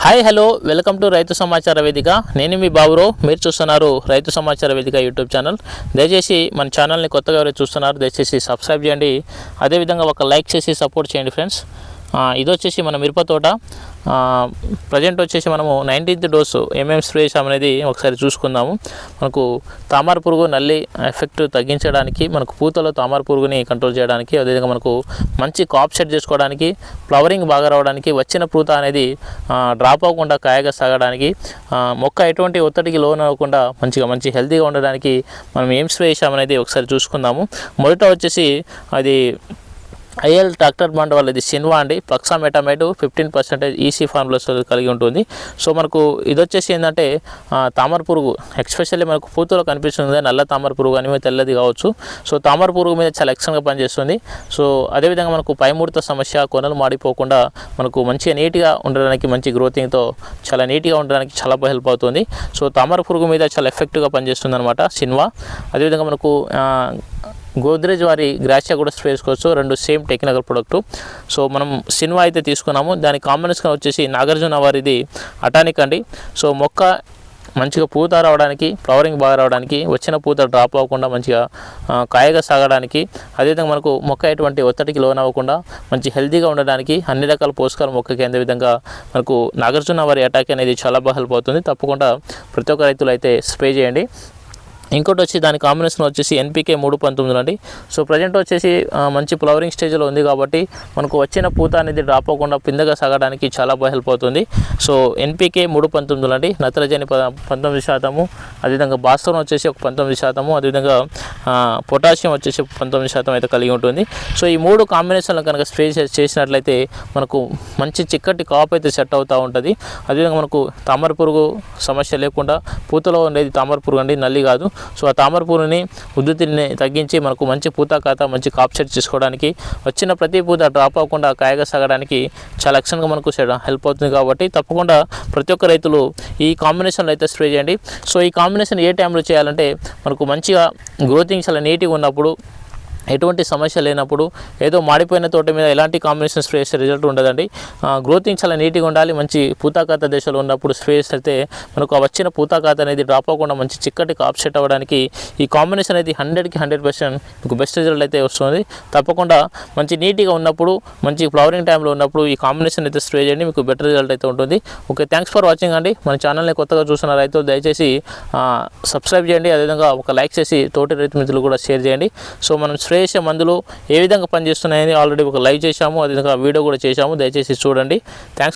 Hi hello welcome to రైతు సమాచార వేదిక. నేను మీ బాబురో, మీరు చూస్తున్నారు రైతు సమాచార వేదిక యూట్యూబ్ ఛానల్. దయచేసి మన ఛానల్ని కొత్తగా ఎవరైతే చూస్తున్నారు దయచేసి సబ్స్క్రైబ్ చేయండి, అదేవిధంగా ఒక లైక్ చేసి సపోర్ట్ చేయండి ఫ్రెండ్స్. ఇది వచ్చేసి మన మిరప తోట. ప్రజెంట్ వచ్చేసి మనము 19th డోసు ఏమేమి స్ప్రే చేసామనేది ఒకసారి చూసుకుందాము. మనకు తామర పురుగు నల్లి ఎఫెక్ట్ తగ్గించడానికి, మనకు పూతలో తామర పురుగుని కంట్రోల్ చేయడానికి, అదేవిధంగా మనకు మంచి కాప్ సెట్ చేసుకోవడానికి, ఫ్లవరింగ్ బాగా రావడానికి, వచ్చిన పూత అనేది డ్రాప్ అవ్వకుండా కాయగా సాగడానికి, మొక్క ఎటువంటి ఒత్తిడికి లోన్ అవ్వకుండా మంచి హెల్తీగా ఉండడానికి మనం ఏం స్ప్రే చేసామనేది ఒకసారి చూసుకుందాము. మొదట వచ్చేసి అది ఐఎల్ ట్రాక్టర్ బాండ్ వాళ్ళది సిన్వా అండి. ప్లక్సామెటామైడ్ 15% ఈసీ ఫార్ములాస్ కలిగి ఉంటుంది. సో మనకు ఇది వచ్చేసి ఏంటంటే తామర పురుగు, ఎక్స్పెషల్లీ మనకు పూతలో కనిపిస్తుంది నల్ల తామర పురుగు అని, తెల్లది కావచ్చు. సో తామర పురుగు మీద చాలా ఎక్సలెంట్గా పనిచేస్తుంది. సో అదేవిధంగా మనకు పైముడత సమస్య, కొనలు మాడిపోకుండా మనకు మంచిగా నీట్గా ఉండడానికి, మంచి గ్రోతింగ్తో చాలా నీట్గా ఉండడానికి చాలా బాగా హెల్ప్ అవుతుంది. సో తామర పురుగు మీద చాలా ఎఫెక్టివ్గా పనిచేస్తుంది అనమాట సిన్వా. అదేవిధంగా మనకు గోద్రేజ్ వారి గ్రాసియా కూడా స్ప్రే చేసుకోవచ్చు, రెండు సేమ్ టెక్నికల్ ప్రొడక్ట్. సో మనం సిన్వా అయితే తీసుకున్నాము, దాని కాంబినేషన్ వచ్చేసి నాగార్జున వారిది అటానిక్ అండి. సో మొక్క మంచిగా పూత రావడానికి, ఫ్లవరింగ్ బాగా రావడానికి, వచ్చిన పూత డ్రాప్ అవ్వకుండా మంచిగా కాయగా సాగడానికి, అదేవిధంగా మనకు మొక్క ఎటువంటి ఒత్తిడికి లోన్ అవ్వకుండా మంచి హెల్తీగా ఉండడానికి, అన్ని రకాల పోషకాలు మొక్కకి అందే విధంగా మనకు నాగార్జున వారి అటాక్ అనేది చాలా బాగా హెల్ప్ అవుతుంది. తప్పకుండా ప్రతి ఒక్క రైతులు అయితే స్ప్రే చేయండి. ఇంకోటి వచ్చి దాని కాంబినేషన్ వచ్చేసి NPK 319 అండి. సో ప్రజెంట్ వచ్చేసి మంచి ఫ్లవరింగ్ స్టేజ్లో ఉంది కాబట్టి మనకు వచ్చిన పూత అనేది డ్రాప్ అవ్వకుండా పిందగా సాగడానికి చాలా బాగా హెల్ప్ అవుతుంది. సో NPK 319 అండి. నత్రజని 19%, అదేవిధంగా భాస్వరం వచ్చేసి ఒక 19%, అదేవిధంగా పొటాషియం వచ్చేసి 19% అయితే కలిగి ఉంటుంది. సో ఈ మూడు కాంబినేషన్లు కనుక స్ప్రే చేసినట్లయితే మనకు మంచి చిక్కటి కాప్ అయితే సెట్ అవుతూ ఉంటుంది. అదేవిధంగా మనకు తామర పురుగు సమస్య లేకుండా, పూతలో ఉండేది తామర పురుగు అండి, నల్లి కాదు. సో ఆ తామర పురుగుని ఉధృతిని తగ్గించి మనకు మంచి పూత ఖాతా, మంచి కాప్ సెట్ చేసుకోవడానికి, వచ్చిన ప్రతి పూత డ్రాప్ అవ్వకుండా కాయగా సాగడానికి చాలా ఎక్సలెంట్గా మనకు హెల్ప్ అవుతుంది. కాబట్టి తప్పకుండా ప్రతి ఒక్క రైతులు ఈ కాంబినేషన్లో అయితే స్ప్రే చేయండి. సో ఈ కాంబినేషన్ ఏ టైంలో చేయాలంటే మనకు మంచిగా గ్రోతింగ్ చాలా నీట్గా ఉన్నప్పుడు, ఎటువంటి సమస్య లేనప్పుడు, ఏదో మాడిపోయిన తోట మీద ఎలాంటి కాంబినేషన్ స్ప్రే చేస్తే రిజల్ట్ ఉండదండి. గ్రోతింగ్ చాలా నీట్గా ఉండాలి. మంచి పూతాకాత దశలో ఉన్నప్పుడు స్ప్రే చేస్తే మనకు వచ్చిన పూతాకాత అనేది డ్రాప్ అవ్వకుండా మంచి చిక్కటి కాప్ సెట్ అవ్వడానికి ఈ కాంబినేషన్ అనేది 100కి 100% మీకు బెస్ట్ రిజల్ట్ అయితే వస్తుంది. తప్పకుండా మంచి నీట్గా ఉన్నప్పుడు, మంచి ఫ్లవరింగ్ టైంలో ఉన్నప్పుడు ఈ కాంబినేషన్ అయితే స్ప్రే చేయండి, మీకు బెటర్ రిజల్ట్ అయితే ఉంటుంది. ఓకే, థ్యాంక్స్ ఫర్ వాచింగ్ అండి. మన ఛానల్ని కొత్తగా చూస్తున్న రైతులు దయచేసి సబ్స్క్రైబ్ చేయండి, అదేవిధంగా ఒక లైక్ చేసి తోటి రైతు మిత్రులు కూడా షేర్ చేయండి. సో మనం స్ప్రే చేసే మందులు ఏ విధంగా పనిచేస్తున్నాయని ఆల్రెడీ ఒక లైవ్ చేశాము, అదేవిధంగా వీడియో కూడా చేశాము, దయచేసి చూడండి. థ్యాంక్స్.